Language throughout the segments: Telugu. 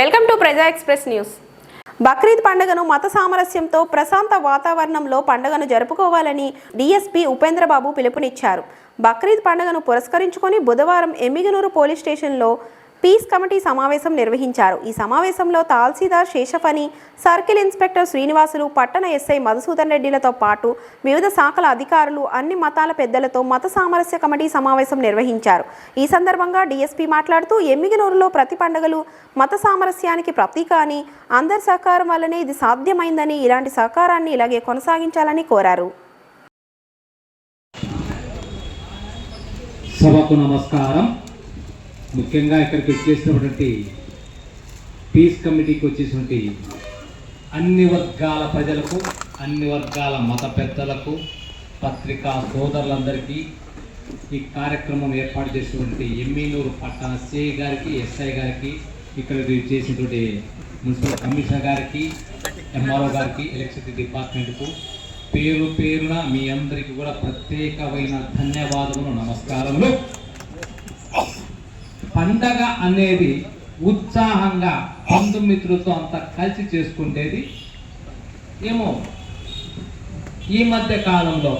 వెల్కమ్ టు ప్రజా ఎక్స్ప్రెస్ న్యూస్. బక్రీద్ పండుగను మత సామరస్యంతో ప్రశాంత వాతావరణంలో పండుగను జరుపుకోవాలని డీఎస్పీ ఉపేంద్రబాబు పిలుపునిచ్చారు. బక్రీద్ పండుగను పురస్కరించుకొని బుధవారం ఎమ్మిగనూరు పోలీస్ స్టేషన్లో పీస్ కమిటీ సమావేశం నిర్వహించారు. ఈ సమావేశంలో తహసీల్దార్ శేషఫని, సర్కిల్ ఇన్స్పెక్టర్ శ్రీనివాసులు, పట్టణ ఎస్ఐ మధుసూదన్ రెడ్డిలతో పాటు వివిధ శాఖల అధికారులు, అన్ని మతాల పెద్దలతో మత సామరస్య కమిటీ సమావేశం నిర్వహించారు. ఈ సందర్భంగా డీఎస్పీ మాట్లాడుతూ ఎమ్మిగనూరులో ప్రతి పండుగలు మత సామరస్యానికి ప్రతీక అని, అందరి సహకారం వల్లనే ఇది సాధ్యమైందని, ఇలాంటి సహకారాన్ని ఇలాగే కొనసాగించాలని కోరారు. సభకు నమస్కారం. ముఖ్యంగా ఇక్కడికి వచ్చేసినటువంటి పీస్ కమిటీకి వచ్చేసినటువంటి అన్ని వర్గాల ప్రజలకు, అన్ని వర్గాల మత పెద్దలకు, పత్రికా సోదరులందరికీ, ఈ కార్యక్రమం ఏర్పాటు చేసినటువంటి ఎమ్మిగనూరు పట్టణ సిఐ గారికి, ఎస్ఐ గారికి, ఇక్కడ చేసినటువంటి మున్సిపల్ కమిషనర్ గారికి, ఎంఆర్ఓ గారికి, ఎలక్ట్రిసిటీ డిపార్ట్మెంట్కు పేరు పేరున మీ అందరికీ కూడా ప్రత్యేకమైన ధన్యవాదములు, నమస్కారములు. పండగ అనేది ఉత్సాహంగా బంధుమిత్రులతో అంతా కలిసి చేసుకునేది. ఏమో ఈ మధ్య కాలంలో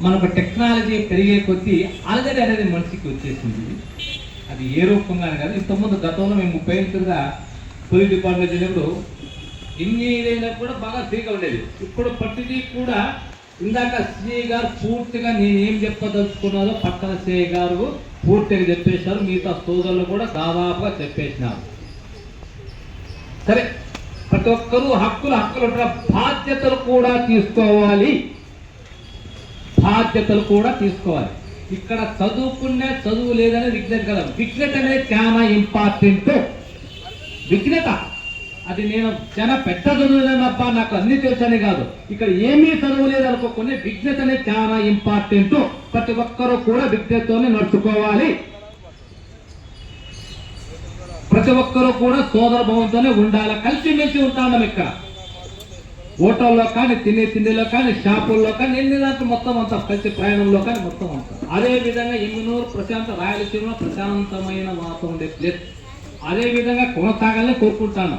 మనకు టెక్నాలజీ పెరిగే కొద్దీ అలజడి అనేది మనిషికి వచ్చేసింది. అది ఏ రూపంగా కాదు. ఇంతకుముందు గతంలో మేము 30 ఏళ్ళుగా పోలీస్ డిపార్ట్మెంట్ చేసినప్పుడు ఇన్ని ఏదైనా కూడా బాగా ఫ్రీగా ఉండేది. ఇప్పుడు ప్రతిదీ కూడా ఇందాక సిఐ గారు పూర్తిగా నేను ఏం చెప్పదలుచుకున్నారో పక్కన సిఐ గారు పూర్తిగా చెప్పేశారు. మిగతా సోదరులు కూడా దాదాపుగా చెప్పేసినారు. సరే, ప్రతి ఒక్కరూ హక్కులు ఉంటారు. బాధ్యతలు కూడా తీసుకోవాలి. ఇక్కడ చదువుకునే చదువు లేదనే విజ్ఞత కదా. విజ్ఞత అనేది చాలా ఇంపార్టెంట్. విజ్ఞత అది నేను చాలా పెద్ద చదువులేదన్నప్ప, నాకు అన్ని తెలుసని కాదు. ఇక్కడ ఏమీ చదువు లేదనుకోకుండా విజ్ఞత అనేది చాలా ఇంపార్టెంట్. ప్రతి ఒక్కరూ కూడా విజ్ఞతతోనే నడుచుకోవాలి. ప్రతి ఒక్కరూ కూడా సోదర భావంతోనే ఉండాలి. కలిసిమెలిసి ఉంటాం. ఇక్కడ హోటల్లో కానీ, తిండిలో కానీ, షాపుల్లో కానీ, ఎన్ని దాంట్లో మొత్తం అంతా కలిసి ప్రయాణంలో కానీ మొత్తం అంతా. అదేవిధంగా ఎమ్మిగనూరు ప్రశాంత, రాయలసీమ ప్రశాంతమైన వాతం ఉండే ప్లేస్ అదేవిధంగా కొనసాగాలని కోరుకుంటాను.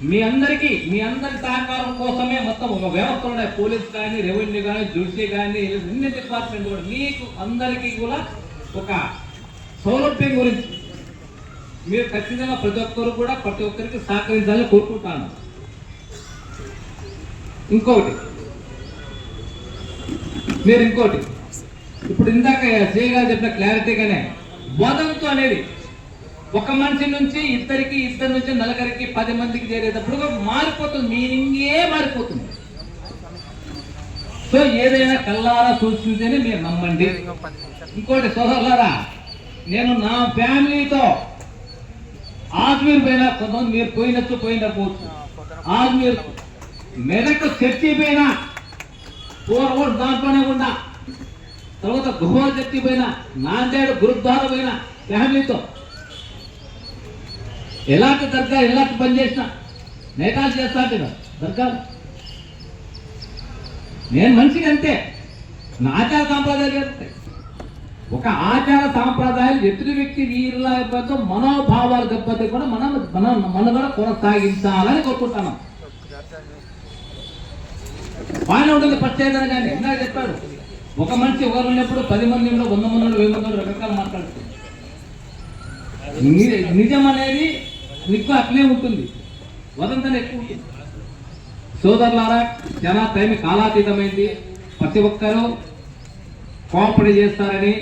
మీ అందరి సహకారం కోసమే మొత్తం ఒక వ్యవస్థ ఉన్నాయి. పోలీస్ కానీ, రెవెన్యూ కానీ, జ్యుడిషియరీ కానీ, అన్ని డిపార్ట్మెంట్ కూడా మీకు అందరికీ కూడా ఒక సౌలభ్యం గురించి మీరు ఖచ్చితంగా ప్రతి ఒక్కరికి సహకరించాలని కోరుకుంటాను. ఇంకోటి ఇప్పుడు ఇందాక సిఐ గారు చెప్పిన క్లారిటీగానే వదంతు అనేది ఒక మనిషి నుంచి ఇద్దరి నుంచి నలుగురికి 10 మందికి చేరేటప్పుడు మారిపోతుంది. మీనింగే మారిపోతుంది. సో ఏదైనా కల్లారా చూసిందని మీరు నమ్మండి. ఇంకోటి సోదరులారా, నేను నా ఫ్యామిలీతో ఆజ్మీర్ పోయినా, కొంతమంది మీరు పోయినపోవచ్చు. ఆజ్మీర్ మెదక్ చర్చి పోయినా, దాంట్లోనే ఉన్నా, తర్వాత గుహా చర్చి పోయినా, నాందేడు గురుద్వారా పోయినా ఫ్యామిలీతో, ఎలాంటి దర్గా ఎలాంటి పని చేసినా నేతాలు చేస్తా దర్గా. నేను మనిషికి అంతే. నా ఆచార సాంప్రదాయాలు అంతే. ఒక ఆచార సాంప్రదాయాలు ఎదుటి వ్యక్తి వీరుల మనోభావాలు దెబ్బతి కూడా మనం కూడా కొనసాగించాలని కోరుకుంటాను. బాగానే ఉంటుంది ప్రత్యేకత. కానీ ఇందాక చెప్పారు, ఒక మనిషి ఒకరు ఉన్నప్పుడు 10 మంది 100 మంది 1000 మంది రకరకాలు మాట్లాడుతుంది. నిజం అనేది ఎక్కువ అట్లే ఉంటుంది, వదంతనే ఎక్కువ ఉంటుంది. సోదరులారా, చాలా టైం కాలాతీతమైంది. ప్రతి ఒక్కరూ కోఆపరేట్ చేస్తారని,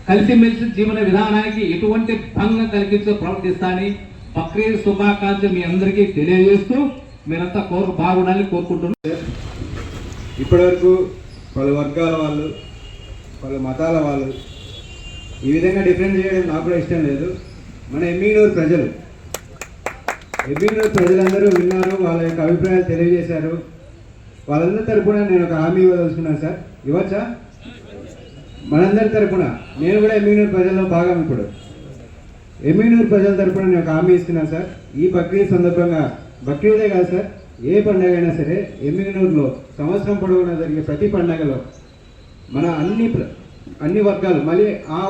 కలిసిమెలిసి జీవన విధానానికి ఎటువంటి భంగం కలిగించో ప్రవర్తిస్తారని బక్రీద్ శుభాకాంక్షలు మీ అందరికీ తెలియజేస్తూ మీరంతా బాగుండాలని కోరుకుంటున్నారు. ఇప్పటివరకు పలు వర్గాల వాళ్ళు, పలు మతాల వాళ్ళు ఈ విధంగా డిఫరెంట్ చేయడం నాకు కూడా ఇష్టం లేదు. మన ఎమ్మిగనూరు ప్రజలందరూ విన్నారు, వాళ్ళ యొక్క అభిప్రాయాలు తెలియజేశారు. వాళ్ళందరి తరపున నేను ఒక హామీ ఇవ్వదలుచుకున్నాను సార్. ఇవ్వచ్చా? మనందరి తరపున నేను కూడా ఎమ్మిగనూరు ప్రజల్లో భాగం. ఇప్పుడు ఎమ్మిగనూరు ప్రజల తరపున నేను ఒక హామీ ఇస్తున్నాను సార్. ఈ బక్రీద్ సందర్భంగా, బక్రీదే కాదు సార్, ఏ పండుగ అయినా సరే ఎమ్మిగనూరులో సంవత్సరం పొడవునా జరిగే ప్రతి పండుగలో మన అన్ని వర్గాలు, మళ్ళీ ఆ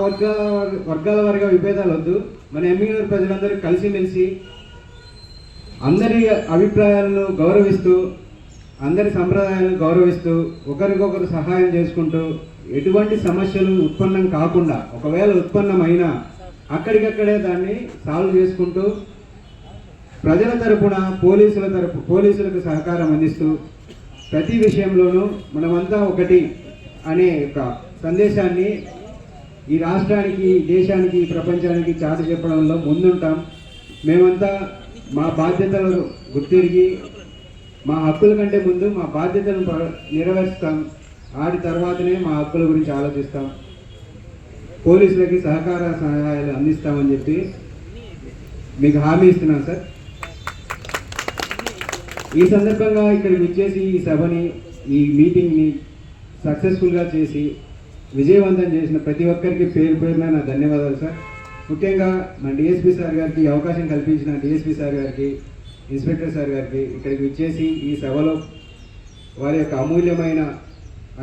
వర్గాల వారిగా విభేదాలు వద్దు. మన ఎమ్మిగనూరు ప్రజలందరూ కలిసిమెలిసి అందరి అభిప్రాయాలను గౌరవిస్తూ, అందరి సంప్రదాయాలను గౌరవిస్తూ, ఒకరికొకరు సహాయం చేసుకుంటూ, ఎటువంటి సమస్యలు ఉత్పన్నం కాకుండా, ఒకవేళ ఉత్పన్నమైనా అక్కడికక్కడే దాన్ని సాల్వ్ చేసుకుంటూ, ప్రజల తరపున పోలీసులకు సహకారం అందిస్తూ, ప్రతి విషయంలోనూ మనమంతా ఒకటి అనే ఒక సందేశాన్ని ఈ రాష్ట్రానికి, దేశానికి, ప్రపంచానికి చాటి చెప్పడంలో ముందుంటాం. మేమంతా మా బాధ్యతలను గుర్తిరిగి మా హక్కుల కంటే ముందు మా బాధ్యతలను నెరవేర్చుతాం. ఆడి తర్వాతనే మా హక్కుల గురించి ఆలోచిస్తాం. పోలీసులకి సహాయాలు అందిస్తామని చెప్పి మీకు హామీ ఇస్తున్నాం సార్. ఈ సందర్భంగా ఇక్కడికి వచ్చేసి ఈ సభని, ఈ మీటింగ్ని సక్సెస్ఫుల్గా చేసి విజయవంతం చేసిన ప్రతి ఒక్కరికి పేరు పేరున నా ధన్యవాదాలు సార్. ముఖ్యంగా మన డిఎస్పీ సార్ గారికి, అవకాశం కల్పించిన డిఎస్పీ సార్ గారికి, ఇన్స్పెక్టర్ సార్ గారికి ఇక్కడికి వచ్చేసి ఈ సభలో వారి యొక్క అమూల్యమైన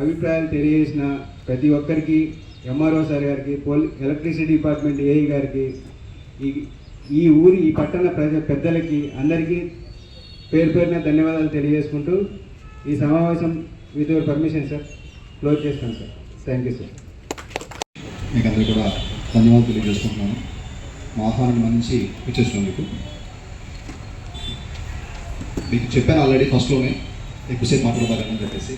అభిప్రాయాలు తెలియజేసిన ప్రతి ఒక్కరికి, ఎంఆర్ఓ సార్ గారికి, ఎలక్ట్రిసిటీ డిపార్ట్మెంట్ ఏఈ గారికి, ఈ పట్టణ పెద్దలకి అందరికీ పేరు పేరున ధన్యవాదాలు తెలియజేసుకుంటూ ఈ సమావేశం with your permission sir close చేస్తాను సార్. Thank you sir. మీకు అందరికీ కూడా ధన్యవాదాలు తెలియజేసుకుంటున్నాను. మా ఆహ్వానం మంచి ఇచ్చేస్తున్నాను. మీకు చెప్పాను ఆల్రెడీ ఫస్ట్లోనే ఎక్కువసేపు మాట్లాడతారని చెప్పేసి.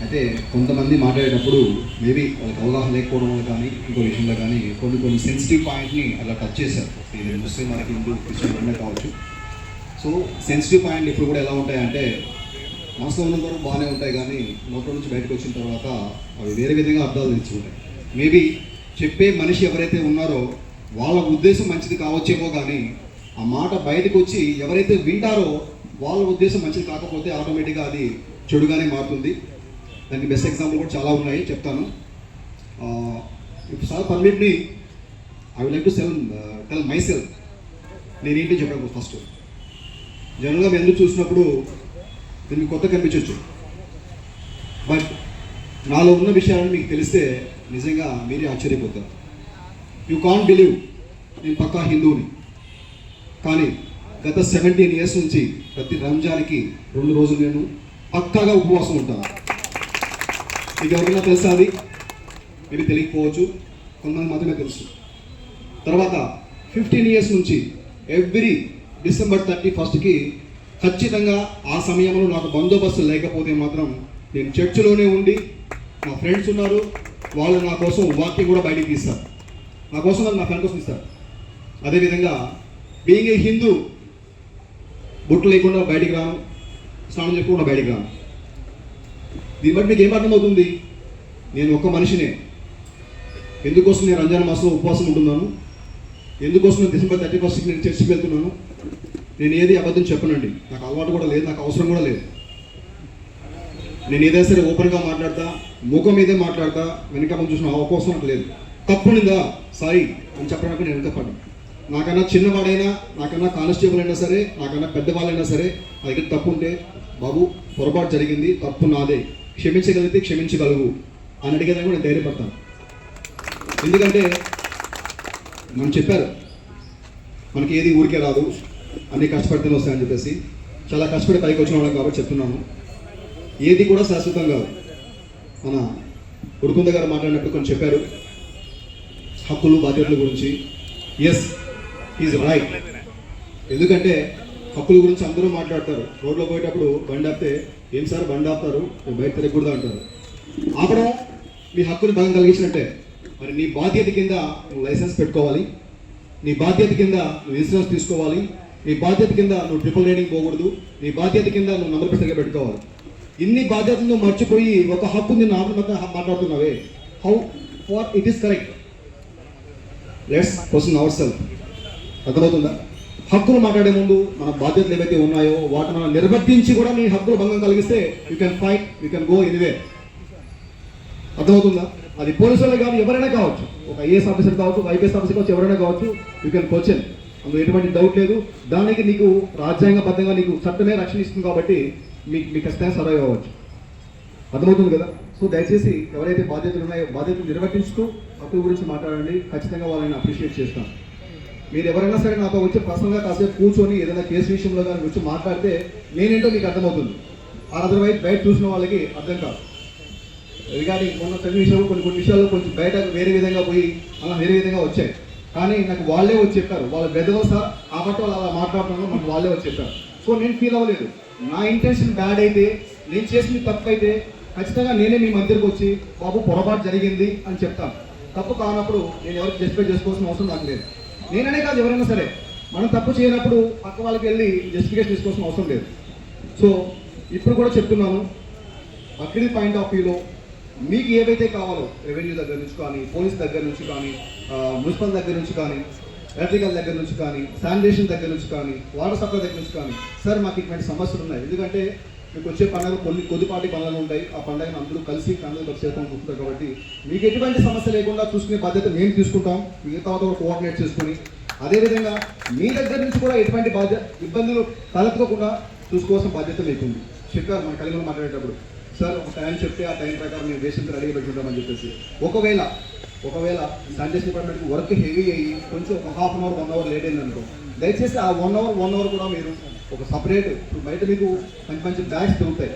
అయితే కొంతమంది మాట్లాడేటప్పుడు మేబీ వాళ్ళకి అవగాహన లేకపోవడం వల్ల కానీ, ఇంకో విషయంలో కానీ కొన్ని సెన్సిటివ్ పాయింట్ని అలా టచ్ చేశారు. ఇది ముస్లిం మనకి హిందూ క్రిస్టియన్ కావచ్చు. సో సెన్సిటివ్ పాయింట్లు ఇప్పుడు కూడా ఎలా ఉంటాయంటే, మనసులో ఉన్నంత వరకు బాగానే ఉంటాయి, కానీ నోట్లో నుంచి బయటకు వచ్చిన తర్వాత అవి వేరే విధంగా అర్థాలు తెచ్చుకుంటాయి. మేబీ చెప్పే మనిషి ఎవరైతే ఉన్నారో వాళ్ళ ఉద్దేశం మంచిది కావచ్చేమో, కానీ ఆ మాట బయటకు వచ్చి ఎవరైతే వింటారో వాళ్ళ ఉద్దేశం మంచిది కాకపోతే ఆటోమేటిక్గా అది చెడుగానే మారుతుంది. దానికి బెస్ట్ ఎగ్జాంపుల్ కూడా చాలా ఉన్నాయి, చెప్తాను. ఇప్పుడు sir permit me, I would like to tell myself. నేనేంటి చెప్పడం ఫస్ట్, జనరల్గా మేము ఎందుకు చూసినప్పుడు దీనికి కొత్త కనిపించవచ్చు, బట్ నాలో ఉన్న విషయాలను మీకు తెలిస్తే నిజంగా మీరే ఆశ్చర్యపోతారు. యూ కాంట్ బిలీవ్, నేను పక్కా హిందువుని, కానీ గత 17 years నుంచి ప్రతి రంజాన్కి 2 రోజులు నేను పక్కాగా ఉపవాసం ఉంటాను. మీకు ఎవరికైనా తెలుసా? అది మీకు తెలియకపోవచ్చు, కొంతమంది మాత్రమే తెలుసు. తర్వాత 15 years నుంచి ఎవ్రీ December 31st ఖచ్చితంగా ఆ సమయంలో నాకు బందోబస్తు లేకపోతే మాత్రం నేను చర్చిలోనే ఉండి, నా ఫ్రెండ్స్ ఉన్నారు, వాళ్ళు నా కోసం వాక్యం కూడా బయటికి తీస్తారు, నా కోసం నా ఫ్రెండ్ కోసం ఇస్తారు. అదేవిధంగా బీయింగ్ ఏ హిందూ, బొట్టు లేకుండా బయటికి రాను, స్నానం చేయకుండా బయటికి రాను. దీన్ని బట్టి మీకు ఏం అర్థమవుతుంది? నేను ఒక్క మనిషినే. ఎందుకోసం నేను రంజాన్ మాసంలో ఉపవాసం ఉంటున్నాను, ఎందుకోసం నేను December 31st నేను చర్చికి వెళ్తున్నాను. నేను ఏది అబద్ధం చెప్పనండి, నాకు అలవాటు కూడా లేదు, నాకు అవసరం కూడా లేదు. నేను ఏదైనా సరే ఓపెన్గా మాట్లాడతా, ముఖం మీదే మాట్లాడతా, వెనక మనం చూసిన అవకాశం నాకు లేదు. తప్పునిందా సారీ అని చెప్పడానికి నేను వెనకపడ్డా. నాకన్నా చిన్నవాడైనా, నాకన్నా కానిస్టేబుల్ అయినా సరే, నాకన్నా పెద్దవాళ్ళైనా సరే, నా దగ్గర తప్పు ఉంటే, బాబు పొరపాటు జరిగింది, తప్పు నాదే, క్షమించగలిగితే క్షమించగలవు అని అడిగేదాన్ని కూడా నేను ధైర్యపడతాను. ఎందుకంటే మనం చెప్పారు, మనకి ఏది ఊరికే రాదు, అన్ని కష్టపడితేనే వస్తాయని చెప్పేసి. చాలా కష్టపడి పైకి వచ్చిన వాళ్ళం కాబట్టి చెప్తున్నాను, ఏది కూడా శాశ్వతం కాదు. మన ఉడుకుంద గారు మాట్లాడినప్పుడు కొంచెం చెప్పారు హక్కులు బాధ్యతల గురించి. Yes, is right. ఎందుకంటే హక్కుల గురించి అందరూ మాట్లాడతారు. రోడ్లో పోయేటప్పుడు బండి ఆపితే, ఏం సార్ బండి ఆపుతారు, బయట తిరగకూడదు అంటారు. ఆపడం మీ హక్కుని భాగం కలిగించినట్టే. మరి నీ బాధ్యత కింద నువ్వు లైసెన్స్ పెట్టుకోవాలి, నీ బాధ్యత కింద నువ్వు ఇన్సూరెన్స్ తీసుకోవాలి, నీ బాధ్యత కింద నువ్వు ట్రిపుల్ రైడింగ్ పోకూడదు, నీ బాధ్యత కింద నువ్వు నంబర్ ప్లేట్ పెట్టుకోవాలి. ఇన్ని బాధ్యతలను మర్చిపోయి ఒక హక్కు నిన్ను మాట్లాడుతున్నావే, how far it is correct? Let's question our self. అర్థమవుతుందా? హక్కులు మాట్లాడే ముందు మన బాధ్యతలు ఏవైతే ఉన్నాయో వాటిని మనం నిర్వర్తించి కూడా నీ హక్కులు భంగం కలిగిస్తే you can fight, you can go anyway. అర్థమవుతుందా? అది పోలీసులు కాదు, ఎవరైనా కావచ్చు, ఒక ఐఏఎస్ ఆఫీసర్ కావచ్చు, ఒక ఐపీఎస్ ఆఫీసర్ కావచ్చు, ఎవరైనా కావచ్చు, యూ కెన్ క్వశ్చన్. అందులో ఎటువంటి డౌట్ లేదు. దానికి నీకు రాజ్యాంగబద్ధంగా నీకు చట్టమే రక్షణ ఇస్తుంది కాబట్టి మీకు ఖచ్చితంగా సర్వైవ్ అవ్వచ్చు. అర్థమవుతుంది కదా? సో దయచేసి ఎవరైతే బాధ్యతలు ఉన్నాయో బాధ్యతలు నిర్వర్తించుతూ హక్కు గురించి మాట్లాడండి. ఖచ్చితంగా వాళ్ళని అప్రిషియేట్ చేస్తాం. మీరు ఎవరైనా సరే నాతో వచ్చి పర్సనల్గా కాసేపు కూర్చొని ఏదైనా కేసు విషయంలో కానీ వచ్చి మాట్లాడితే నేనేంటో మీకు అర్థమవుతుంది. అదర్వైజ్ బయట చూసిన వాళ్ళకి అర్థం కాదు. రిగార్డింగ్ మొన్న కొన్ని విషయాలు కొన్ని విషయాల్లో కొంచెం బయట వేరే విధంగా పోయి అలా వేరే విధంగా వచ్చాయి. కానీ నాకు వాళ్ళే వచ్చి చెప్పారు, వాళ్ళ బెదవ సార్ కాబట్టి వాళ్ళు అలా మాట్లాడుతున్నారో మనకు వాళ్ళే వచ్చి చెప్పారు. సో నేను ఫీల్ అవ్వలేదు. నా ఇంటెన్షన్ బ్యాడ్ అయితే, నేను చేసింది తప్పు అయితే ఖచ్చితంగా నేనే మీ మధ్యకి వచ్చి బాబు పొరపాటు జరిగింది అని చెప్తాను. తప్పు కానప్పుడు నేను ఎవరికి జస్టిఫై చేసుకోవాల్సిన అవసరం నాకు లేదు. నేననే కాదు, ఎవరైనా సరే మనం తప్పు చేయనప్పుడు పక్క వాళ్ళకి వెళ్ళి జస్టిఫికేషన్ తీసుకోవాల్సిన అవసరం లేదు. సో ఇప్పుడు కూడా చెప్తున్నాను, బక్రీద్ పాయింట్ ఆఫ్ వ్యూలో మీకు ఏవైతే కావాలో రెవెన్యూ దగ్గర నుంచి కానీ, పోలీస్ దగ్గర నుంచి కానీ, మున్సిపల్ దగ్గర నుంచి కానీ, ఎలక్ట్రికల్ దగ్గర నుంచి కానీ, శానిటేషన్ దగ్గర నుంచి కానీ, వాటర్ సప్లై దగ్గర నుంచి కానీ, సార్ మాకు ఇటువంటి సమస్యలు ఉన్నాయి. ఎందుకంటే మీకు వచ్చే పండుగ కొద్దిపాటి పండుగలు ఉంటాయి. ఆ పండుగను అందరూ కలిసి పండుగ చేస్తాం చూస్తుంటారు. కాబట్టి మీకు ఎటువంటి సమస్య లేకుండా చూసుకునే బాధ్యత మేము తీసుకుంటాం. మిగతా కూడా కోఆర్డినేట్ చేసుకుని, అదేవిధంగా మీ దగ్గర నుంచి కూడా ఎటువంటి ఇబ్బందులు తలెత్తుకోకుండా చూసుకోవాల్సిన బాధ్యత మీకుంది. చెప్పారు మన కలిగిన మాట్లాడేటప్పుడు, సార్ ఒక టైం చెప్తే ఆ టైం ప్రకారం మేము వేషంతో రెడీ పెట్టుకుంటామని చెప్పేసి. ఒకవేళ శానిటేషన్ డిపార్ట్మెంట్కి వర్క్ హెవీ అయ్యి కొంచెం ఒక half an hour 1 hour late అయిందనుకో, దయచేసి ఆ 1 అవర్ కూడా మీరు ఒక సపరేట్, బయట మీకు మంచి బ్యాగ్స్ దొరుకుతాయి,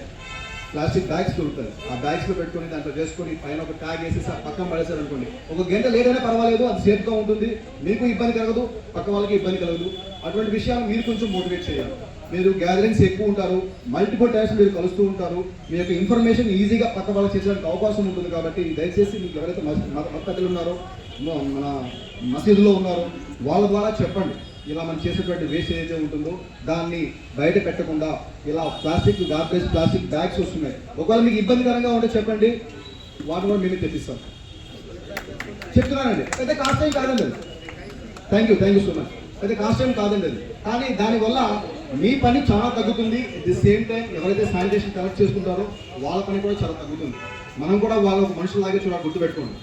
ప్లాస్టిక్ బ్యాగ్స్ దొరుకుతాయి. ఆ బ్యాగ్స్లో పెట్టుకొని దాంట్లో చేసుకొని పైన ఒక ట్యాగ్ వేసేసి పక్కన పడేసారు అనుకోండి, 1 గంట లేట్ అయినా పర్వాలేదు, అది సేఫ్గా ఉంటుంది, మీకు ఇబ్బంది కలగదు, పక్క వాళ్ళకి ఇబ్బంది కలగదు. అటువంటి విషయాలు మీరు కొంచెం మోటివేట్ చేయాలి. మీరు గ్యాదరింగ్స్ ఎక్కువ ఉంటారు, మల్టిపుల్ టైమ్స్ మీరు కలుస్తూ ఉంటారు, మీ యొక్క ఇన్ఫర్మేషన్ ఈజీగా పక్క వాళ్ళకి చేసడానికి అవకాశం ఉంటుంది. కాబట్టి దయచేసి మీకు ఎవరైతే మతపతులు ఉన్నారో, మన మసీదులో ఉన్నారో వాళ్ళ ద్వారా చెప్పండి, ఇలా మనం చేసేటువంటి వేస్ట్ ఏదైతే ఉంటుందో దాన్ని బయట పెట్టకుండా ఇలా గార్బేజ్ ప్లాస్టిక్ బ్యాగ్స్ వస్తున్నాయి. ఒకవేళ మీకు ఇబ్బందికరంగా ఉంటే చెప్పండి, వాటిని కూడా మేము తెప్పిస్తాం. చెప్తున్నానండి, అయితే కాస్ట్ టైం కాదండి అది. Thank you so much. అయితే కాస్ట్ టైం కాదండి అది. కానీ దానివల్ల మీ పని చాలా తగ్గుతుంది. ఎట్ ది సేమ్ టైం ఎవరైతే శానిటేషన్ కలెక్ట్ చేసుకుంటారో వాళ్ళ పని కూడా చాలా తగ్గుతుంది. మనం కూడా వాళ్ళ మనుషులాగే చూడాలి, గుర్తుపెట్టుకోండి.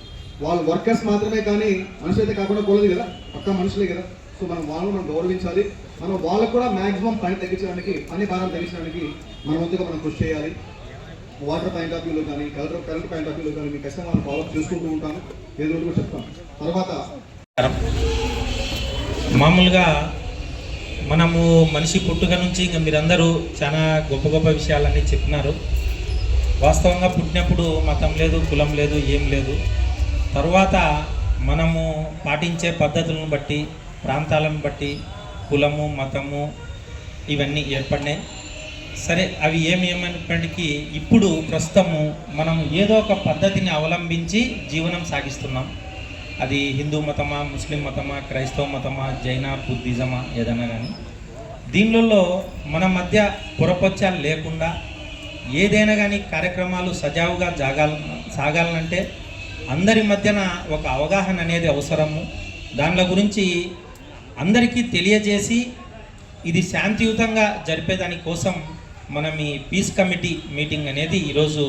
వాళ్ళు వర్కర్స్ మాత్రమే కానీ మనుషులు అయితే కాకుండా పోలేదు కదా, పక్కా మనుషులే కదా. సో మనం గౌరవించాలి. మనం వాళ్ళకు కూడా మ్యాక్సిమం పని తగ్గించడానికి, పని భారం తగ్గించడానికి మన వంతుగా మనం కృషి చేయాలి. వాటర్ పాయింట్ ఆఫ్ వ్యూలో కానీ, కరెంట్ పాయింట్ ఆఫ్ వ్యూలో కానీ మీకు ఖచ్చితంగా మనం ఫాలోఅప్ చేసుకుంటూ ఉంటాను. ఏదో కూడా చెప్తాను. తర్వాత మామూలుగా మనము మనిషి పుట్టుక నుంచి ఇంకా మీరందరూ చాలా గొప్ప గొప్ప విషయాలన్నీ చెప్పినారు. వాస్తవంగా పుట్టినప్పుడు మతం లేదు, కులం లేదు, ఏం లేదు. తరువాత మనము పాటించే పద్ధతులను బట్టి, ప్రాంతాలను బట్టి కులము, మతము ఇవన్నీ ఏర్పడినాయి. సరే, అవి ఏమైనప్పటికీ ఇప్పుడు ప్రస్తుతము మనం ఏదో ఒక పద్ధతిని అవలంబించి జీవనం సాగిస్తున్నాం. అది హిందూ మతమా, ముస్లిం మతమా, క్రైస్తవ మతమా, జైన, బుద్ధిజమా, ఏదైనా కానీ దీనిలో మన మధ్య పొరపచ్చాలు లేకుండా ఏదైనా కానీ కార్యక్రమాలు సజావుగా సాగాలంటే అందరి మధ్యన ఒక అవగాహన అనేది అవసరము. దానిల గురించి అందరికీ తెలియజేసి ఇది శాంతియుతంగా జరిపేదాని కోసం మనం ఈ పీస్ కమిటీ మీటింగ్ అనేది ఈరోజు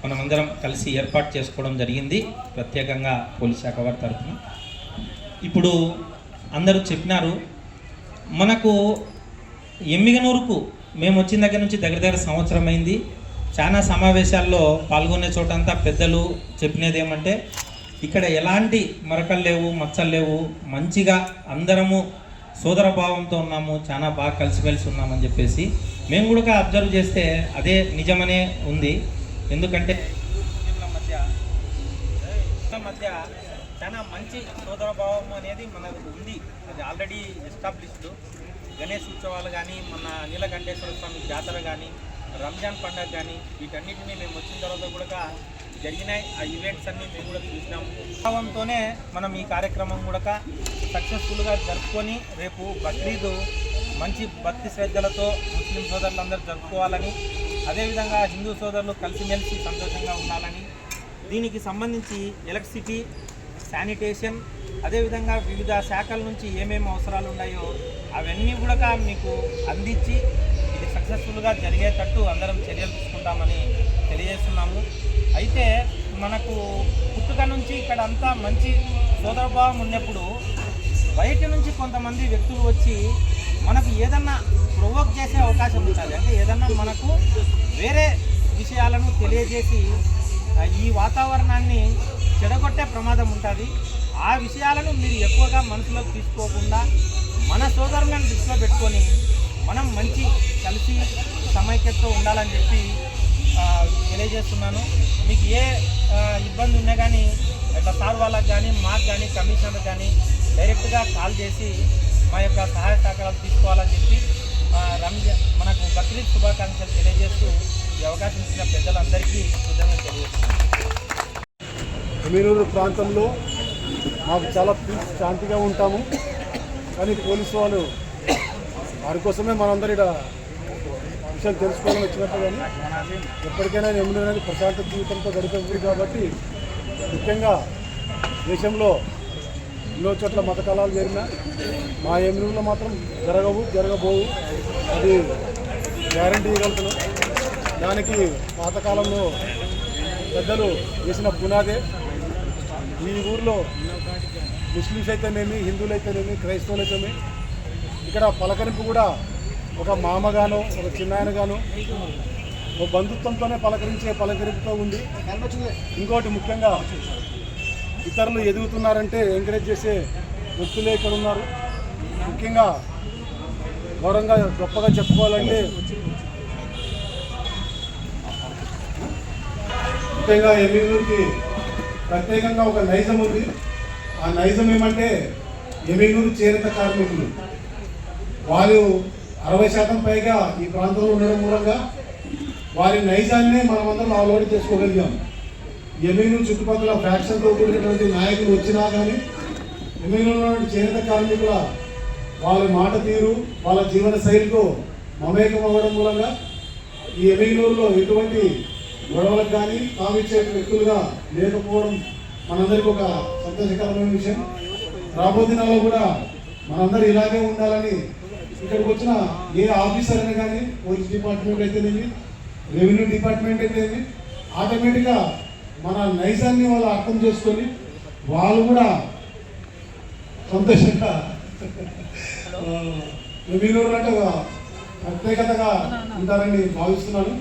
మనమందరం కలిసి ఏర్పాటు చేసుకోవడం జరిగింది, ప్రత్యేకంగా పోలీస్ శాఖ వారి తరఫున. ఇప్పుడు అందరూ చెప్పినారు, మనకు ఎమ్మిగనూరుకు మేము వచ్చిన దగ్గర నుంచి దగ్గర సంవత్సరం అయింది. చాలా సమావేశాల్లో పాల్గొనే చోటంతా పెద్దలు చెప్పినది ఏమంటే, ఇక్కడ ఎలాంటి మరకలు లేవు, మచ్చలు లేవు, మంచిగా అందరము సోదర భావంతో ఉన్నాము, చాలా బాగా కలిసిమెలిసి ఉన్నామని చెప్పేసి మేము కూడా అబ్జర్వ్ చేస్తే అదే నిజమనే ఉంది. ఎందుకంటే మధ్య చాలా మంచి సోదర భావం అనేది మనకు ఉంది, అది ఆల్రెడీ ఎస్టాబ్లిష్డ్. గణేష్ ఉత్సవాలు కానీ, మన నీలకంఠేశ్వర స్వామి జాతర కానీ, రంజాన్ పండుగ కానీ, వీటన్నిటిని మేము వచ్చిన తర్వాత కూడా జరిగినాయి. ఆ ఈవెంట్స్ అన్నీ మేము కూడా చూసినాము. భావంతోనే మనం ఈ కార్యక్రమం కూడా సక్సెస్ఫుల్గా జరుపుకొని రేపు బక్రీద్ మంచి భక్తి శ్రద్ధలతో ముస్లిం సోదరులందరూ జరుపుకోవాలని, అదేవిధంగా హిందూ సోదరులు కలిసిమెలిసి సంతోషంగా ఉండాలని, దీనికి సంబంధించి ఎలక్ట్రిసిటీ, శానిటేషన్, అదేవిధంగా వివిధ శాఖల నుంచి ఏమేమి అవసరాలు ఉన్నాయో అవన్నీ కూడా మీకు అందించి ఇది సక్సెస్ఫుల్గా జరిగేటట్టు అందరం చర్యలు తీసుకుంటామని తెలియజేస్తున్నాము. అయితే మనకు పుట్టుక నుంచి ఇక్కడ అంతా మంచి సోదరభావం ఉన్నప్పుడు బయట నుంచి కొంతమంది వ్యక్తులు వచ్చి మనకు ఏదన్నా ప్రొవోక్ చేసే అవకాశం ఉంటుంది. అంటే ఏదన్నా మనకు వేరే విషయాలను తెలియజేసి ఈ వాతావరణాన్ని చెడగొట్టే ప్రమాదం ఉంటుంది. ఆ విషయాలను మీరు ఎక్కువగా మనసులోకి తీసుకోకుండా మన సోదరులను దృష్టిలో పెట్టుకొని మనం మంచి కలిసి సమైక్యతతో ఉండాలని చెప్పి తెలియజేస్తున్నాను. మీకు ఏ ఇబ్బంది ఉన్నా కానీ ఇట్లా సార్ వాళ్ళకి కానీ మాకు కానీ కమిషనర్ కానీ డైరెక్ట్గా కాల్ చేసి మా యొక్క సహాయ సహకారాలు తీసుకోవాలని చెప్పి మనకు బక్రీద్ శుభాకాంక్షలు తెలియజేస్తూ ఈ అవకాశం ఇచ్చిన పెద్దలందరికీ కృతజ్ఞతలు తెలియజేస్తున్నాను. ఎమ్మిగనూరు ప్రాంతంలో మాకు చాలా శాంతిగా ఉంటాము, కానీ పోలీసు వాళ్ళు వారి కోసమే మనందరూ ఇక్కడ విషయం తెలుసుకోవాలని వచ్చినట్టు. కానీ ఎప్పటికైనా ఎమ్మిగనూరు అనేది ప్రశాంత జీవితంతో గడిపేది కాబట్టి ముఖ్యంగా దేశంలో ఎన్నో చోట్ల మత కళాలు జరిగినా మా ఎమ్మిగనూరులో మాత్రం జరగబోవు, అది గ్యారంటీ ఇవ్వగలుగుతున్నాం. దానికి పాతకాలంలో పెద్దలు చేసిన పునాదే. ఈ ఊర్లో ముస్లిమ్స్ అయితేనేమి, హిందువులు అయితేనేమి, క్రైస్తవులు అయితేనేమి ఇక్కడ పలకరింపు కూడా ఒక మామగాను, ఒక చిన్నాయనగాను, ఒక బంధుత్వంతోనే పలకరింపుతో ఉంది. ఇంకోటి ముఖ్యంగా ఇతరులు ఎదుగుతున్నారంటే ఎంకరేజ్ చేసే వ్యక్తులే ఇక్కడ ఉన్నారు. ముఖ్యంగా గౌరవంగా గొప్పగా చెప్పుకోవాలంటే ముఖ్యంగా ఎమ్మిగనూరుకి ప్రత్యేకంగా ఒక నైజం ఉంది. ఆ నైజం ఏమంటే ఎమ్మిగనూరు చేనేత కార్మికులు వాళ్ళు 60% పైగా ఈ ప్రాంతంలో ఉండడం మూలంగా వారి నైజాన్ని మనమందరం అలవాటు చేసుకోగలిగాం. ఎమ్మిగనూరు చుట్టుపక్కల ఫ్యాక్షన్తో కూడినటువంటి నాయకులు వచ్చినా కానీ ఎమ్మిగనూరులో చేనేత కార్మికుల వాళ్ళ మాట తీరు, వాళ్ళ జీవన శైలితో మమేకం అవ్వడం మూలంగా ఈ ఎమ్మిగనూరులో ఎటువంటి గొడవలకు కానీ తామిచ్చే వ్యక్తులుగా లేకపోవడం మనందరికీ ఒక సంతోషకరమైన విషయం. రాబోయే దినాల్లో కూడా మనందరూ ఇలాగే ఉండాలని ఇక్కడికి వచ్చిన ఏ ఆఫీసర్ అయినా కానీ, పోలీస్ డిపార్ట్మెంట్ అయితేనేమి, రెవెన్యూ డిపార్ట్మెంట్ అయితేనేమి, ఆటోమేటిక్గా మన నైజాన్ని వాళ్ళు అర్థం చేసుకొని వాళ్ళు కూడా సంతోషంగా ఎమ్మిగనూరు అంటే ప్రత్యేకతగా ఉంటారని భావిస్తున్నాను.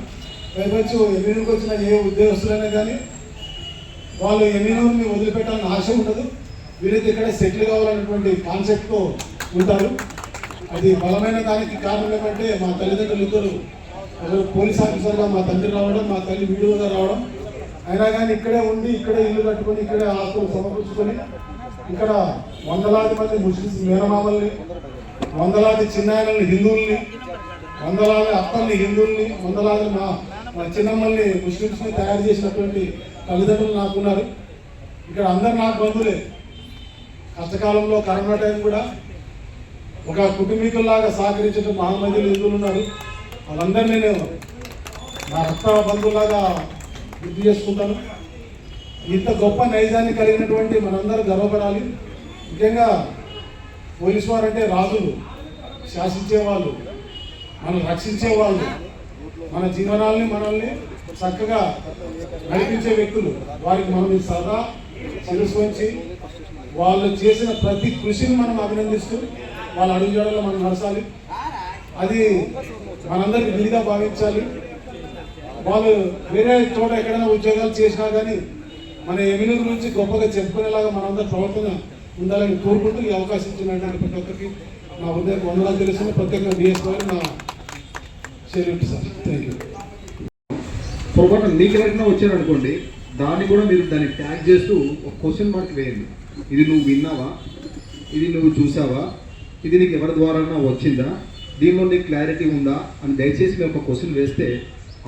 పైపచ్చు ఎమ్మిగనూరుకి వచ్చిన ఏ ఉద్యోగస్తులైనా కానీ వాళ్ళు ఎమ్మిగనూరుని వదిలిపెట్టాలని ఆశ ఉండదు. వీరైతే ఇక్కడే సెటిల్ కావాలనేటువంటి కాన్సెప్ట్తో ఉంటారు. అది బలమైన దానికి కారణం ఏమంటే మా తల్లిదండ్రులు ఇద్దరు, ఒకరు పోలీస్ ఆఫీసర్గా మా తండ్రి రావడం, మా తల్లి వీడియోగా రావడం. అయినా కానీ ఇక్కడే ఉండి, ఇక్కడే ఇల్లు కట్టుకొని, ఇక్కడే ఆస్తులు సమకూర్చుకొని ఇక్కడ వందలాది మంది ముస్లిమ్స్ మేనమామల్ని, వందలాది చిన్నాయనల్ని హిందువుల్ని, వందలాది అత్తల్ని హిందువుల్ని, వందలాది మా చిన్నమ్మల్ని ముస్లిమ్స్ని తయారు చేసినటువంటి తల్లిదండ్రులు నాకున్నారు. ఇక్కడ అందరు నాకు బంధువులే. కష్టకాలంలో కరోనా టైం కూడా ఒక కుటుంబీకుల్లాగా సహకరించే మహామందిలు హిందువులు ఉన్నారు. వాళ్ళందరినీ నేను నా రక్త బంధువులాగా గుర్తు చేసుకుంటాను. ఇంత గొప్ప నైజాన్ని కలిగినటువంటి మనందరూ గర్వపడాలి. ముఖ్యంగా పోలీసు వారు అంటే రాజులు, శాసించేవాళ్ళు, మనం రక్షించేవాళ్ళు, మన జీవనాల్ని మనల్ని చక్కగా నడిపించే వ్యక్తులు. వారికి మనం సదా శిరస్సు వంచి వాళ్ళు చేసిన ప్రతి కృషిని మనం అభినందిస్తూ వాళ్ళ అడుగుజాడల్లో మనం నడచాలి. అది మనందరికీ విధిగా భావించాలి. వాళ్ళు వేరే చోట ఎక్కడైనా ఉద్యోగాలు చేసినా కానీ మన ఎమ్మిగనూరు గురించి గొప్పగా చెప్పుకునేలాగా మనందరూ ప్రవర్తన ఉండాలని కోరుకుంటూ ఈ అవకాశం ఇచ్చినటువంటి ప్రతి ఒక్కరికి నా హృదయానికి వందనాలు తెలుస్తుంది. ప్రత్యేకంగా డిఎస్ గారు నా షేర్ సార్. Thank you. పొరపాటు మీకు ఎవరైనా వచ్చారనుకోండి, దాన్ని కూడా మీరు దాన్ని ట్యాగ్ చేస్తూ ఒక క్వశ్చన్ మార్క్ వేయండి. ఇది నువ్వు విన్నావా, ఇది నువ్వు చూసావా, ఇది నీకు ఎవరి ద్వారా వచ్చిందా, దీనిలో నీకు క్లారిటీ ఉందా అని దయచేసి మీరు ఒక క్వశ్చన్ వేస్తే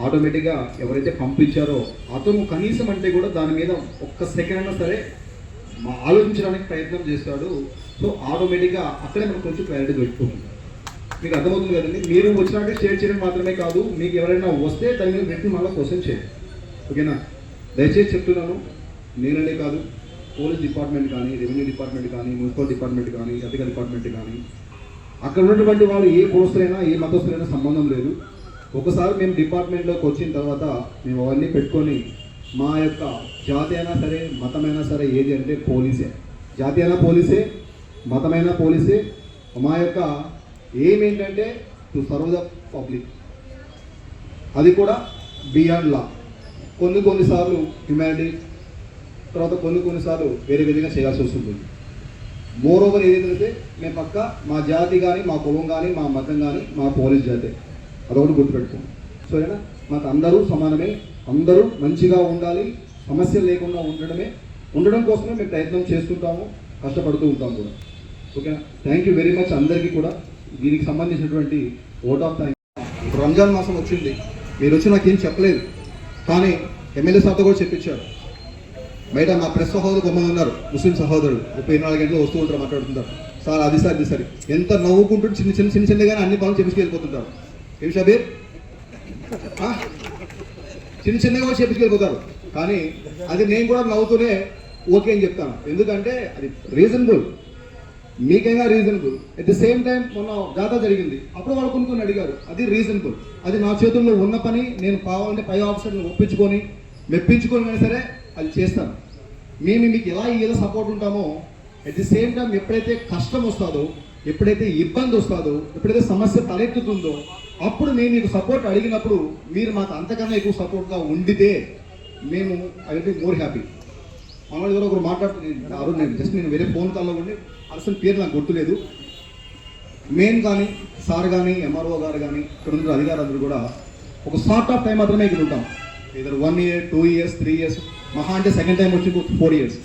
ఆటోమేటిక్గా ఎవరైతే పంపించారో అతను కనీసం అంటే కూడా దాని మీద ఒక్క సెకండ్ అయినా సరే ఆలోచించడానికి ప్రయత్నం చేస్తాడు. సో ఆటోమేటిక్గా అక్కడే మనకు కొంచెం క్లారిటీ దొరికిపోతుంది. మీకు అర్థమవుతుంది కదండి. మీరు వచ్చినట్టే షేర్ చేయడం మాత్రమే కాదు, మీకు ఎవరైనా వస్తే దాని మీద వ్యక్తి మళ్ళీ క్వశ్చన్ చేయండి. ఓకేనా? దయచేసి చెప్తున్నాను, నేననే కాదు, పోలీస్ డిపార్ట్మెంట్ కానీ, రెవెన్యూ డిపార్ట్మెంట్ కానీ, మున్సిపల్ డిపార్ట్మెంట్ కానీ, అధికార డిపార్ట్మెంట్ కానీ, అక్కడ ఉన్నటువంటి వాళ్ళు ఏ కులస్తులైనా ఏ మతస్థులైనా సంబంధం లేదు. ఒకసారి మేము డిపార్ట్మెంట్లోకి వచ్చిన తర్వాత మేము అవన్నీ పెట్టుకొని మా యొక్క జాతి అయినా సరే మతమైనా సరే ఏది అంటే పోలీసే. జాతి అయినా పోలీసే, మతమైనా పోలీసే. మా యొక్క ఎయిమ్ ఏంటంటే టు సర్వ్ ద పబ్లిక్, అది కూడా బియాండ్ లా. కొన్నిసార్లు హ్యుమానిటీ, తర్వాత కొన్నిసార్లు వేరే విధంగా చేయాల్సి వస్తుంది. మోర్ ఓవర్ ఏదైతే మేము పక్క మా జాతి కానీ, మా కులం కానీ, మా మతం కానీ, మా పోలీస్ జాతి, అదొకటి గుర్తుపెట్టుకోండి. సరేనా? మాకు అందరూ సమానమే, అందరూ మంచిగా ఉండాలి, సమస్యలు లేకుండా ఉండడం కోసమే మేము ప్రయత్నం చేస్తుంటాము, కష్టపడుతూ ఉంటాము కూడా. ఓకేనా? థ్యాంక్ యూ వెరీ మచ్ అందరికీ కూడా. దీనికి సంబంధించినటువంటి ఓట్ ఆఫ్ థ్యాంక్. ఇప్పుడు రంజాన్ మాసం వచ్చింది, మీరు వచ్చి నాకేం చెప్పలేదు, కానీ ఎమ్మెల్యే సార్తో కూడా చెప్పించారు. బయట మా ప్రెస్ సహోదరు కొంతమంది ఉన్నారు, ముస్లిం సహోదరులు 24 గంటలు వస్తూ ఉంటారు, మాట్లాడుతుంటారు. సార్ అది సార్ ఇది సరే, ఎంత నవ్వుకుంటూ చిన్నగానే అన్ని పనులు చెప్పించుకెళ్ళిపోతుంటారు. ఏం షబీర్, చిన్నగా కూడా చెప్పించుకెళ్ళిపోతారు. కానీ అది నేను కూడా నవ్వుతూనే ఓకే అని చెప్తాను, ఎందుకంటే అది రీజనబుల్, మీకైనా reasonable. At the same time మొన్న జాతర జరిగింది, అప్పుడు వాళ్ళు కొనుక్కొని అడిగారు, అది రీజనబుల్. అది నా చేతుల్లో ఉన్న పని, నేను కావాలంటే పై ఆఫీసర్ని మెప్పించుకొని అయినా సరే అది చేస్తాను. మీకు ఎలా సపోర్ట్ ఉంటామో, అట్ ది సేమ్ టైం ఎప్పుడైతే కష్టం వస్తుందో, ఎప్పుడైతే ఇబ్బంది వస్తుందో, ఎప్పుడైతే సమస్య తలెత్తుతుందో, అప్పుడు నేను మీకు సపోర్ట్ అడిగినప్పుడు మీరు మాకు అంతకన్నా ఎక్కువ సపోర్ట్గా ఉండితే మేము I will be more happy. మనవాళ్ళు ఎవరో ఒకరు మాట్లాడుతుంది ఆ రోజు, నేను వేరే ఫోన్ కాల్లో ఉండి అసలు పేరు నాకు గుర్తులేదు. మెయిన్ కానీ సార్ కానీ ఎంఆర్ఓ గారు కానీ ఇక్కడ ఉన్న అధికారులందరూ కూడా ఒక షార్ట్ ఆఫ్ టైం మాత్రమే ఇక్కడ ఉంటాం. ఇద్దరు 1 year, 2 years, 3 years, మహా అంటే సెకండ్ టైం వచ్చి 4 years.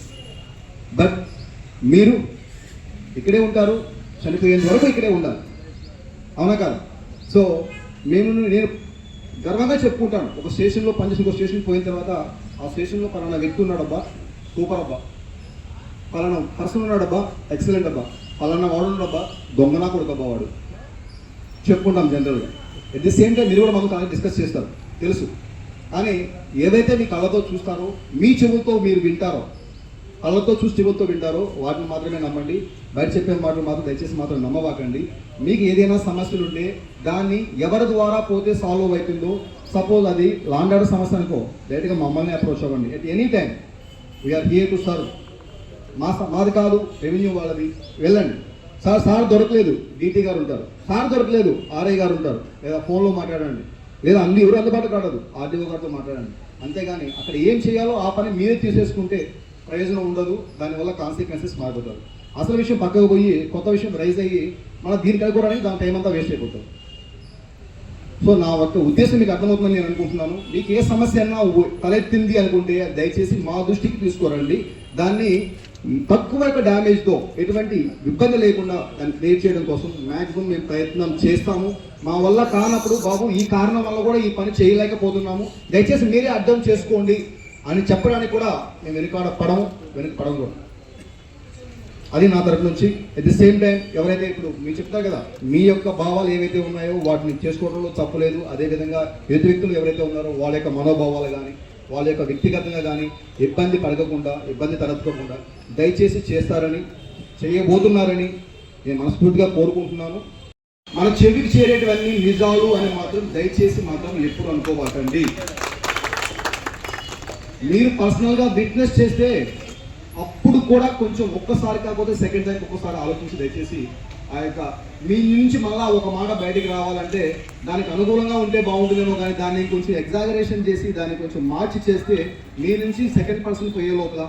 బట్ మీరు ఇక్కడే ఉంటారు, చనిపోయేంత వరకు ఇక్కడే ఉండాలి, అవునా కాదు? సో నేను గర్వంగా చెప్పుకుంటాను, ఒక స్టేషన్లో పనిచేసి ఇంకో స్టేషన్కి పోయిన తర్వాత ఆ స్టేషన్లో పలానా వ్యక్తి ఉన్నాడబ్బా, సూపర్ అబ్బా, పలానా పర్సన్ ఉన్నాడబ్బా, ఎక్సలెంట్ అబ్బా, పలానా వాడు ఉన్నాడబ్బా, దొంగనా కొడుకబ్బా వాడు, చెప్పుకుంటాం జనరల్గా. ఎట్ ది సేమ్ టైం మీరు కూడా మాకు డిస్కస్ చేస్తారు, తెలుసు. కానీ ఏదైతే మీ కళ్ళతో చూస్తారో, మీ చెవులతో మీరు వింటారో, కళ్ళతో చూసి చెవులతో వింటారో వాటిని మాత్రమే నమ్మండి. బయట చెప్పే మాటలు మాత్రం దయచేసి మాత్రం నమ్మవాకండి. మీకు ఏదైనా సమస్యలు ఉంటే దాన్ని ఎవరి ద్వారా పోతే సాల్వ్ అవుతుందో, సపోజ్ అది లాండ్ ఆర్డర్ సమస్య అనుకో, డైరెక్ట్గా మమ్మల్ని అప్రోచ్ అవ్వండి. At any time we're here to serve. మాది కాదు, రెవెన్యూ వాళ్ళది, వెళ్ళండి. సార్ దొరకలేదు, డీటీ గారు ఉంటారు, సార్ దొరకలేదు, ఆర్ఐ గారు ఉంటారు, లేదా ఫోన్లో మాట్లాడండి, లేదా అన్ని ఎవరు అందుబాటులో కాదు, ఆర్డీఓ గారితో మాట్లాడండి. అంతేగాని అక్కడ ఏం చేయాలో ఆ పని మీరే తీసేసుకుంటే ప్రయోజనం ఉండదు, దానివల్ల కాన్సిక్వెన్సెస్ మారిపోతారు. అసలు విషయం పక్కకు పోయి కొత్త విషయం రైజ్ అయ్యి మన దీనికి అనుకోవడానికి దాని టైం అంతా వేస్ట్ అయిపోతుంది. సో నా యొక్క ఉద్దేశం మీకు అర్థమవుతుందని నేను అనుకుంటున్నాను. మీకు ఏ సమస్య అన్నా తలెత్తింది అనుకుంటే దయచేసి మా దృష్టికి తీసుకురండి. దాన్ని తక్కువ డ్యామేజ్తో, ఎటువంటి ఇబ్బంది లేకుండా దాన్ని క్రియేట్ చేయడం కోసం మ్యాక్సిమం మేము ప్రయత్నం చేస్తాము. మా వల్ల కానప్పుడు బాబు ఈ కారణం వల్ల కూడా ఈ పని చేయలేకపోతున్నాము, దయచేసి మీరే అర్థం చేసుకోండి అని చెప్పడానికి కూడా మేము వెనుకపడం కూడా. అది నా తరపు నుంచి. అట్ ది సేమ్ టైం ఎవరైతే ఇప్పుడు మీరు చెప్తారు కదా, మీ యొక్క భావాలు ఏవైతే ఉన్నాయో వాటిని చేసుకోవడంలో తప్పలేదు. అదేవిధంగా ఎదుటి వ్యక్తులు ఎవరైతే ఉన్నారో వాళ్ళ యొక్క మనోభావాలు కానీ, వాళ్ళ యొక్క వ్యక్తిగతంగా కానీ ఇబ్బంది తలెత్తుకోకుండా దయచేసి చేస్తారని, చేయబోతున్నారని నేను మనస్ఫూర్తిగా కోరుకుంటున్నాను. మన చెవికి చేరేటివన్నీ నిజాలు అని మాత్రం దయచేసి మాత్రం ఎప్పుడు అనుకోబాకండి. మీరు పర్సనల్గా విట్నెస్ చేస్తే అప్పుడు కూడా కొంచెం ఒక్కసారి కాకపోతే సెకండ్ టైం ఒక్కసారి ఆలోచించి దయచేసి ఆ యొక్క మీ నుంచి మళ్ళీ ఒక మాట బయటికి రావాలంటే దానికి అనుకూలంగా ఉంటే బాగుంటుందేమో, కానీ దాన్ని కొంచెం ఎగ్జాగరేషన్ చేసి దాన్ని కొంచెం మార్చి చేస్తే మీ నుంచి సెకండ్ పర్సన్ పోయే లోపల,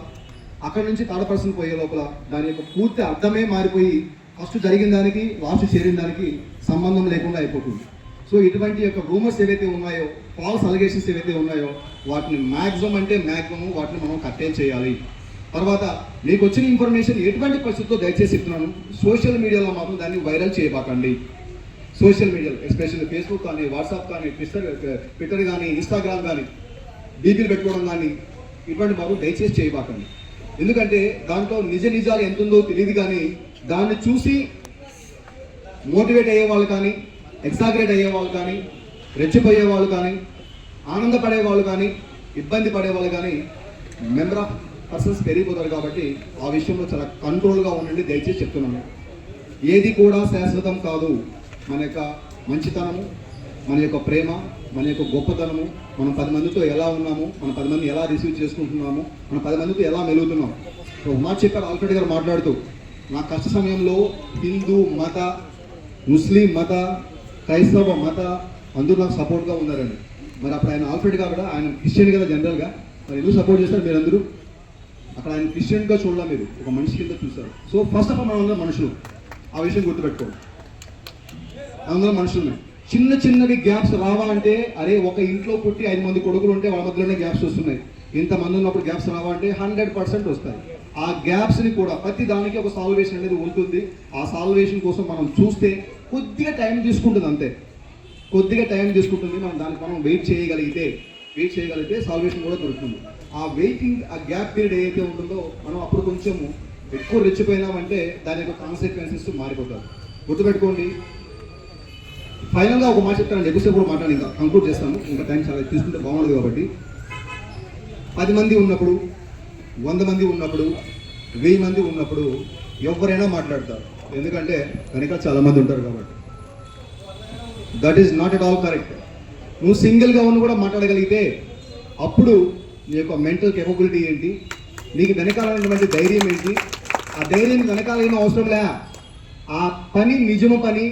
అక్కడ నుంచి థర్డ్ పర్సన్ పోయే లోపల దాని యొక్క పూర్తి అర్థమే మారిపోయి ఫస్ట్ జరిగిన దానికి లాస్ట్ చేరిన దానికి సంబంధం లేకుండా అయిపోతుంది. సో ఇటువంటి యొక్క రూమర్స్ ఏవైతే ఉన్నాయో, ఫాల్స్ అలిగేషన్స్ ఏవైతే ఉన్నాయో వాటిని మ్యాక్సిమం వాటిని మనం కట్టేం చేయాలి. తర్వాత మీకు వచ్చిన ఇన్ఫర్మేషన్ ఎటువంటి పరిస్థితుల్లో దయచేసి చెప్తున్నాను, సోషల్ మీడియాలో మాత్రం దాన్ని వైరల్ చేయబాకండి. సోషల్ మీడియాలో ఎస్పెషల్లీ ఫేస్బుక్ కానీ, వాట్సాప్ కానీ, ట్విట్టర్ కానీ, ఇన్స్టాగ్రామ్ కానీ డీపీలు పెట్టుకోవడం కానీ ఇటువంటి మాత్రం దయచేసి చేయబాకండి. ఎందుకంటే దాంట్లో నిజాలు ఎంత ఉందో తెలియదు, కానీ దాన్ని చూసి మోటివేట్ అయ్యే వాళ్ళు కానీ, ఎగ్జాగరేట్ అయ్యే వాళ్ళు కానీ, రెచ్చిపోయే వాళ్ళు కానీ, ఆనందపడే వాళ్ళు కానీ, ఇబ్బంది పడేవాళ్ళు కానీ మెంబర్ ఆఫ్ పర్సన్స్ పెరిగిపోతారు. కాబట్టి ఆ విషయంలో చాలా కంట్రోల్గా ఉండండి, దయచేసి చెప్తున్నాను. ఏది కూడా శాశ్వతం కాదు. మన యొక్క మంచితనము, మన యొక్క ప్రేమ, మన యొక్క గొప్పతనము, మనం 10 మందితో ఎలా ఉన్నాము, మనం 10 మంది ఎలా రిసీవ్ చేసుకుంటున్నాము, మనం 10 మందితో ఎలా మెలుగుతున్నాము. మాట చెప్పారు ఆల్రెడీ గారు మాట్లాడుతూ, నా కష్ట సమయంలో హిందూ మత, ముస్లిం మత, క్రైస్తవ మత అందరూ నాకు సపోర్ట్గా ఉన్నారండి. మరి అప్పుడు ఆయన ఆల్ఫ్రెడ్గా కూడా ఆయన క్రిస్టియన్ కదా జనరల్గా, మరి ఎందుకు సపోర్ట్ చేస్తారు మీరందరూ? అక్కడ ఆయన క్రిస్టియన్గా చూడాలి, మీరు ఒక మనిషి కింద చూస్తారు. సో ఫస్ట్ ఆఫ్ ఆల్ మనందరం మనుషులు, ఆ విషయం గుర్తుపెట్టుకోండి. అందరం మనుషులు. చిన్న చిన్నవి గ్యాప్స్ రావా అంటే, అరే ఒక ఇంట్లో పుట్టి 5 మంది కొడుకులు ఉంటే వాళ్ళ మధ్యలోనే గ్యాప్స్ వస్తున్నాయి, ఇంతమంది ఉన్నప్పుడు గ్యాప్స్ రావా అంటే 100% వస్తాయి. ఆ గ్యాప్స్ని కూడా ప్రతి దానికి ఒక సాల్వేషన్ అనేది ఉంటుంది. ఆ సాల్వేషన్ కోసం మనం చూస్తే కొద్దిగా టైం తీసుకుంటుంది, అంతే కొద్దిగా టైం తీసుకుంటుంది. మనం దానికి మనం వెయిట్ చేయగలిగితే సాల్వేషన్ కూడా దొరుకుతుంది. ఆ వెయిటింగ్, ఆ గ్యాప్ పీరియడ్ ఏదైతే ఉంటుందో మనం అప్పుడు కొంచెము ఎక్కువ రెచ్చిపోయినామంటే దాని యొక్క కాన్సిక్వెన్సెస్ మారిపోతారు. గుర్తుపెట్టుకోండి. ఫైనల్గా ఒక మాట చెప్తాను, ఎక్కువసేపు కూడా మాట్లాడి ఇంకా కంక్లూడ్ చేస్తాను, ఇంకా టైం చాలా తీసుకుంటే బాగుండదు కాబట్టి. 10 మంది ఉన్నప్పుడు, 100 మంది ఉన్నప్పుడు, 1000 మంది ఉన్నప్పుడు ఎవరైనా మాట్లాడతారు, ఎందుకంటే వెనక చాలా మంది ఉంటారు కాబట్టి. That is not at all correct. నువ్వు సింగిల్గా ఉన్న కూడా మాట్లాడగలిగితే అప్పుడు నీ యొక్క మెంటల్ కెపబిలిటీ ఏంటి, నీకు వెనకాలన్నటువంటి ధైర్యం ఏంటి, ఆ ధైర్యం వెనకాల ఏమో అవసరం లే. ఆ పని నిజము పని,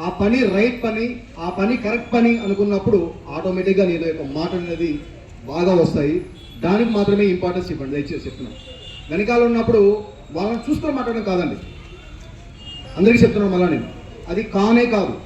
ఆ పని రైట్ పని, ఆ పని కరెక్ట్ పని అనుకున్నప్పుడు ఆటోమేటిక్గా నీ యొక్క మాట అనేది బాగా వస్తాయి. దానికి మాత్రమే ఇంపార్టెన్స్ ఇవ్వండి, దయచేసి చెప్తున్నాను. వెనకాల ఉన్నప్పుడు వాళ్ళని చూసుకొని మాట్లాడడం కాదండి, అందరికీ చెప్తున్నాను మళ్ళా నేను, అది కానే కాదు.